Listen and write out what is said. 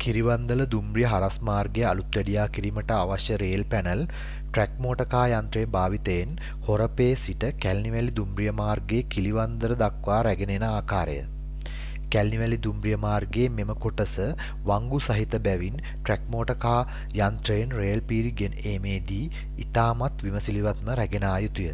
කිරිවන්දල දුම්රිය හරස් මාර්ගය අලුත් වැඩියා කිරීමට අවශ්‍ය රේල් පැනල් ට්‍රැක් මෝටර් කා යන්ත්‍රයේ භාවිතයෙන් හොරපේ සිට කැලණිවැලි දුම්රිය මාර්ගයේ කිලිවන්දර දක්වා රැගෙන එන ආකාරය. කැලණිවැලි දුම්රිය මාර්ගයේ මෙම කොටස වංගු සහිත බැවින් ට්‍රැක් මෝටර් කා යන්ත්‍රයෙන් රේල් පීරි ගෙන ඒමේදී ඉතාමත් විමසිලිවත්ව රැගෙන ආ යුතුය.